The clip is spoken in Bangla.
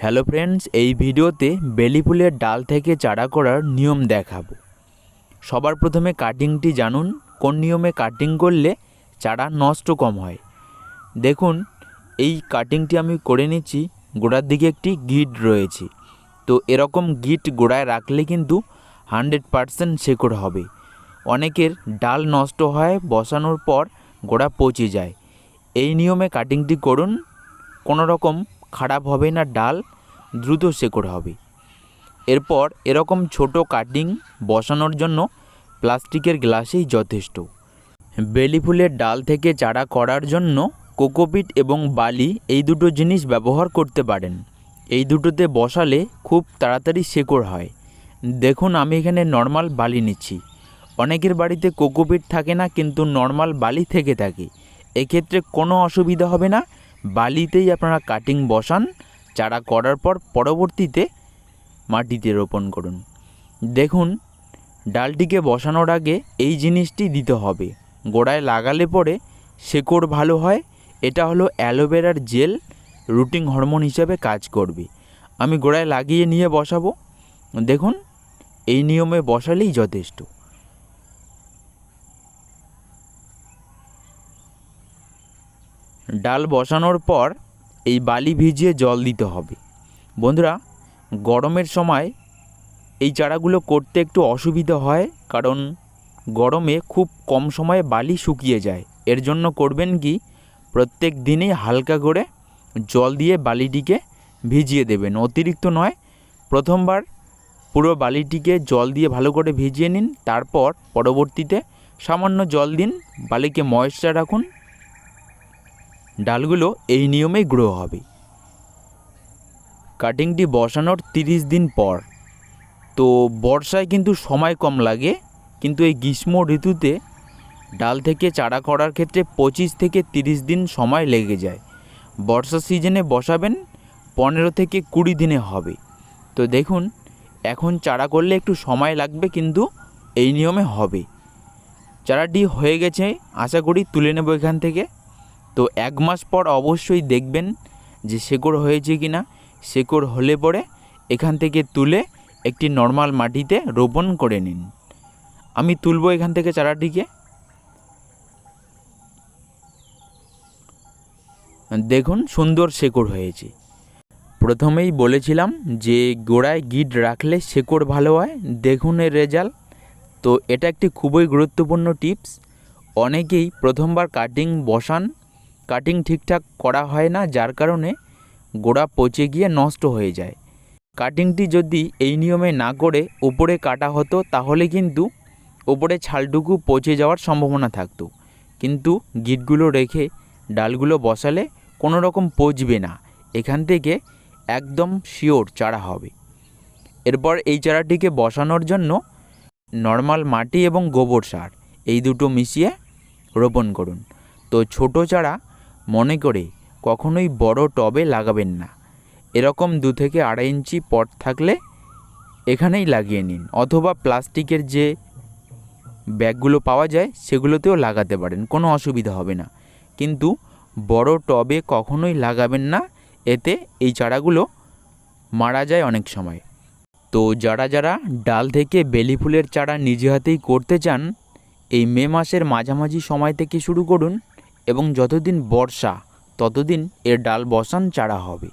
হ্যালো ফ্রেন্ডস, এই ভিডিওতে বেলি ফুলের ডাল থেকে চারা করার নিয়ম দেখাবো। সবার প্রথমে কাটিংটি জানুন, কোন নিয়মে কাটিং করলে চারা নষ্ট কম হয়। দেখুন, এই কাটিংটি আমি করে নিচ্ছি। গোড়ার দিকে একটি গিট রয়েছে, তো এরকম গিট গোড়ায় রাখলে কিন্তু 100% শেকড় হবে। অনেকের ডাল নষ্ট হয়, বসানোর পর গোড়া পচে যায়। এই নিয়মে কাটিংটি করুন, কোনো রকম খারাপ হবে না, ডাল দ্রুত শেকড় হবে। এরপর এরকম ছোট কাটিং বসানোর জন্য প্লাস্টিকের গ্লাসেই যথেষ্ট। বেলি ফুলের ডাল থেকে চারা করার জন্য কোকোপিট এবং বালি, এই দুটো জিনিস ব্যবহার করতে পারেন। এই দুটোতে বসালে খুব তাড়াতাড়ি শেকড় হয়। দেখুন, আমি এখানে নর্মাল বালি নিচ্ছি। অনেকের বাড়িতে কোকোপিট থাকে না, কিন্তু নর্মাল বালি থেকে থাকে। এক্ষেত্রে কোনো অসুবিধা হবে না, বালিতেই আপনারা কাটিং বসান। চারা করার পর পরবর্তীতে মাটিতে রোপণ করুন। দেখুন, ডালটিকে বসানোর আগে এই জিনিসটি দিতে হবে। গোড়ায় লাগালে পরে শেকড় ভালো হয়। এটা হলো অ্যালোভেরার জেল, রুটিং হরমোন হিসাবে কাজ করবে। আমি গোড়ায় লাগিয়ে নিয়ে বসাবো। দেখুন, এই নিয়মে বসালেই যথেষ্ট। ডাল বসানোর পর এই বালি ভিজিয়ে জল দিতে হবে। বন্ধুরা, গরমের সময় এই চারাগুলো করতে একটু অসুবিধা হয়, কারণ গরমে খুব কম সময়ে বালি শুকিয়ে যায়। এর জন্য করবেন কি, প্রত্যেক দিনই হালকা করে জল দিয়ে বালিটিকে ভিজিয়ে দেবেন, অতিরিক্ত নয়। প্রথমবার পুরো বালিটিকে জল দিয়ে ভালো করে ভিজিয়ে নিন, তারপর পরবর্তীতে সামান্য জল দিন, বালিকে ময়েশ্চার রাখুন। ডালগুলো এই নিয়মেই গ্রো হবে। কাটিংটি বসানোর 30 দিন পর। তো বর্ষায় কিন্তু সময় কম লাগে, কিন্তু এই গ্রীষ্ম ঋতুতে ডাল থেকে চারা করার ক্ষেত্রে 25 থেকে 30 দিন সময় লেগে যায়। বর্ষা সিজনে বসাবেন 15 থেকে 20 দিনে হবে। তো দেখুন, এখন চারা করলে একটু সময় লাগবে, কিন্তু এই নিয়মে হবে। চারাটি হয়ে গেছে, আশা করি তুলে নেব এখান থেকে। তো 1 মাস পর অবশ্যই দেখবেন যে শেকড় হয়েছে কি না। শেকড় হলে পরে এখান থেকে তুলে একটি নর্মাল মাটিতে রোপণ করে নিন। আমি তুলব এখান থেকে চারাটিকে। দেখুন, সুন্দর শেকড় হয়েছে। প্রথমেই বলেছিলাম যে গোড়ায় গিট রাখলে শেকড় ভালো হয়। দেখুন এর রেজাল্ট। তো এটা একটি খুবই গুরুত্বপূর্ণ টিপস। অনেকেই প্রথমবার কাটিং বসান, কাটিং ঠিকঠাক করা হয় না, যার কারণে গোড়া পচে গিয়ে নষ্ট হয়ে যায়। কাটিংটি যদি এই নিয়মে না করে উপরে কাটা হতো, তাহলে কিন্তু উপরে ছালটুকু পচে যাওয়ার সম্ভাবনা থাকতো। কিন্তু গিটগুলো রেখে ডালগুলো বসালে কোনো রকম পচবে না, এখান থেকে একদম শিওর চারা হবে। এরপর এই চারাটিকে বসানোর জন্য নর্মাল মাটি এবং গোবর সার, এই দুটো মিশিয়ে রোপণ করুন। তো ছোট চারা মনে করে কখনোই বড় টবে লাগাবেন না। এরকম 2 থেকে 2.5 ইঞ্চি পট থাকলে এখানেই লাগিয়ে নিন, অথবা প্লাস্টিকের যে ব্যাগগুলো পাওয়া যায় সেগুলোতেও লাগাতে পারেন, কোনো অসুবিধা হবে না। কিন্তু বড় টবে কখনোই লাগাবেন না, এতে এই চারাগুলো মারা যায় অনেক সময়। তো যারা যারা ডাল থেকে বেলি ফুলের চারা নিজে হাতেই করতে চান, এই মে মাসের মাঝামাঝি সময় থেকে শুরু করুন, এবং যতদিন বর্ষা ততদিন এর ডাল বসান, চারা হবে।